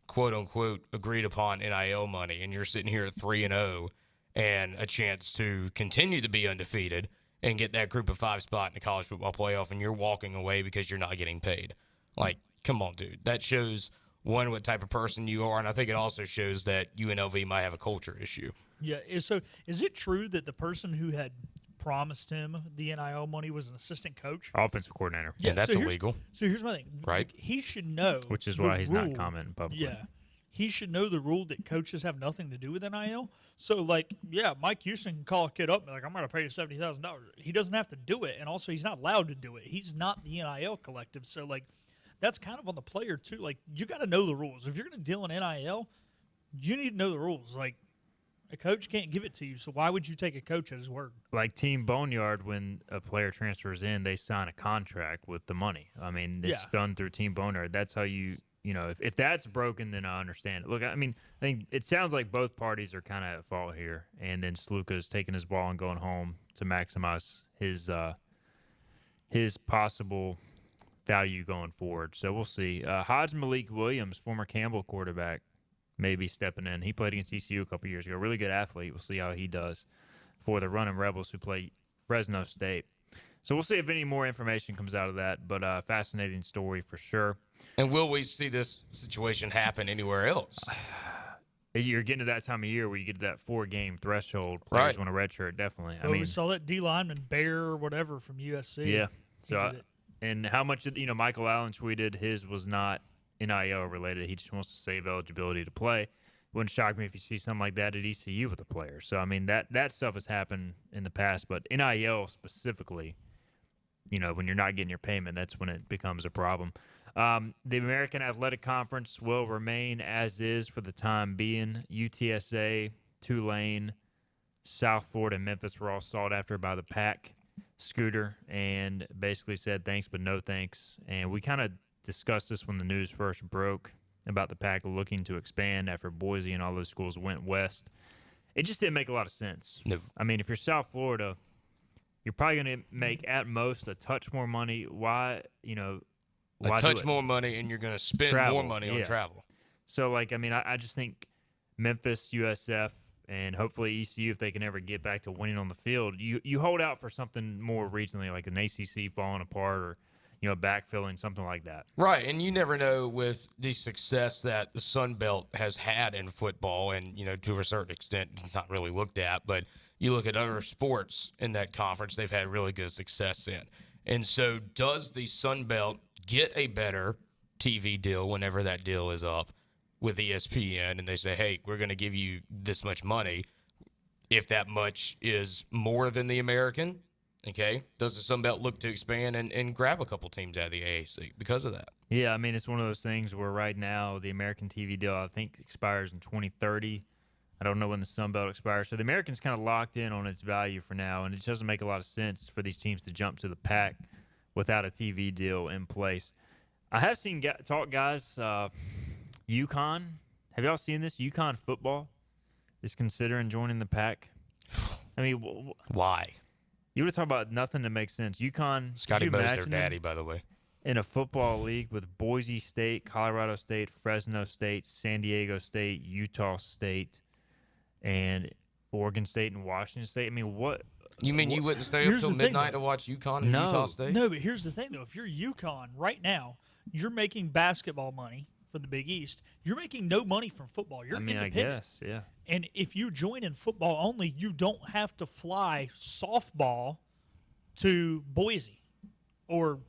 quote-unquote agreed-upon NIL money, and you're sitting here at 3-0 and a chance to continue to be undefeated and get that group of 5 spot in the college football playoff, and you're walking away because you're not getting paid. Like, come on, dude. That shows, one, what type of person you are, and I think it also shows that UNLV might have a culture issue. Yeah, so is it true that the person who had promised him the NIL money was an assistant coach? Offensive coordinator. Yeah, that's illegal. So here's my thing. Right. Like, he should know. Which is why he's not commenting publicly. Yeah. He should know the rule that coaches have nothing to do with NIL. So, like, yeah, Mike Houston can call a kid up and be like, I'm going to pay you $70,000. He doesn't have to do it. And also, he's not allowed to do it. He's not the NIL collective. So, like, that's kind of on the player, too. Like, you got to know the rules. If you're going to deal in NIL, you need to know the rules. Like, a coach can't give it to you, so why would you take a coach at his word? Like Team Boneyard, when a player transfers in, they sign a contract with the money. I mean, it's done through Team Boneyard. That's how you know, if that's broken, then I understand it. Look, I mean, I think it sounds like both parties are kind of at fault here, and then Sluka's taking his ball and going home to maximize his possible value going forward. So we'll see. Hodge Malik Williams, former Campbell quarterback, maybe stepping in. He played against ECU a couple years ago. Really good athlete. We'll see how he does for the Running Rebels who play Fresno State. So we'll see if any more information comes out of that, but fascinating story for sure. And will we see this situation happen anywhere else? You're getting to that time of year where you get to that 4-game threshold. Players want a red shirt, definitely. Well, we saw that D lineman Bear or whatever from USC. Yeah. So, and how much, Michael Allen tweeted his was not NIL related. He just wants to save eligibility to play. Wouldn't shock me if you see something like that at ECU with a player. So, I mean, that stuff has happened in the past, but NIL specifically, when you're not getting your payment, that's when it becomes a problem. The American Athletic Conference will remain as is for the time being. UTSA, Tulane, South Florida, and Memphis were all sought after by the PAC Scooter and basically said thanks but no thanks. And we kind of discussed this when the news first broke about the PAC looking to expand after Boise and all those schools went west. It just didn't make a lot of sense. No. I mean, if you're South Florida, you're probably going to make at most a touch more money. Why, a touch more money, and you're going to spend more money on travel. So, I just think Memphis, USF, and hopefully ECU, if they can ever get back to winning on the field, you hold out for something more regionally, like an ACC falling apart or, backfilling, something like that. Right, and you never know with the success that the Sun Belt has had in football, and, to a certain extent, it's not really looked at, but you look at other sports in that conference, they've had really good success in. And so does the Sun Belt get a better TV deal whenever that deal is up with ESPN and they say, hey, we're going to give you this much money if that much is more than the American? Okay. Does the Sun Belt look to expand and grab a couple teams out of the AAC because of that? Yeah, it's one of those things where right now the American TV deal, I think, expires in 2030. I don't know when the Sun Belt expires. So the American's kind of locked in on its value for now, and it doesn't make a lot of sense for these teams to jump to the pack without a TV deal in place. I have seen guys, UConn. Have y'all seen this? UConn football is considering joining the pack. I mean, why? You would talk about nothing that makes sense. UConn, Scotty could you Moe's their imagine daddy, by the way. in a football league with Boise State, Colorado State, Fresno State, San Diego State, Utah State, and Oregon State and Washington State? I mean, what? You mean you wouldn't stay up till midnight to watch UConn and Utah State? No, but here's the thing, though. If you're UConn right now, you're making basketball money for the Big East. You're making no money from football. You're independent. I guess, yeah. And if you join in football only, you don't have to fly softball to Boise or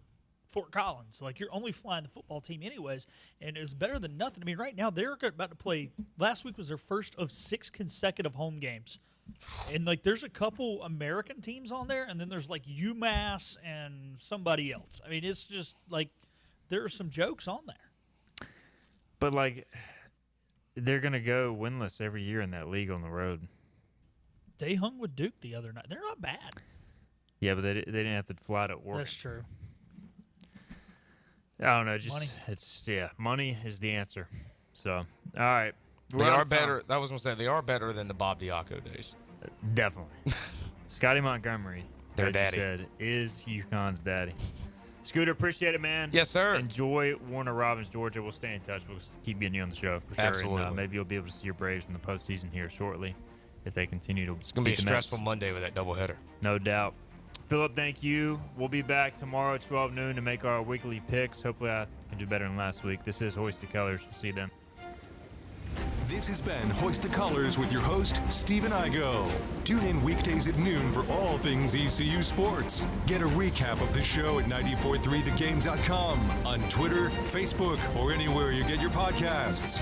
Fort Collins. Like, you're only flying the football team anyways, and it's better than nothing. I mean, right now they're about to play. Last week was their first of 6 consecutive home games. And, like, there's a couple American teams on there, and then there's, like, UMass and somebody else. I mean, it's just, like, there are some jokes on there. But, like, they're going to go winless every year in that league on the road. They hung with Duke the other night. They're not bad. Yeah, but they didn't have to fly to Oregon. That's true. I don't know. Just Money. Money is the answer. So, all right. They are better. I was going to say, they are better than the Bob Diaco days. Definitely. Scotty Montgomery, their as daddy, you said, is UConn's daddy. Scooter, appreciate it, man. Yes, sir. Enjoy Warner Robins, Georgia. We'll stay in touch. We'll keep getting you on the show for sure. Absolutely. And, maybe you'll be able to see your Braves in the postseason here shortly if they continue to. It's going to be a stressful Monday with that doubleheader. No doubt. Philip, thank you. We'll be back tomorrow at 12 noon to make our weekly picks. Hopefully I can do better than last week. This is Hoist the Colors. We'll see you then. This has been Hoist the Colors with your host, Stephen Igo. Tune in weekdays at noon for all things ECU sports. Get a recap of the show at 943thegame.com, on Twitter, Facebook, or anywhere you get your podcasts.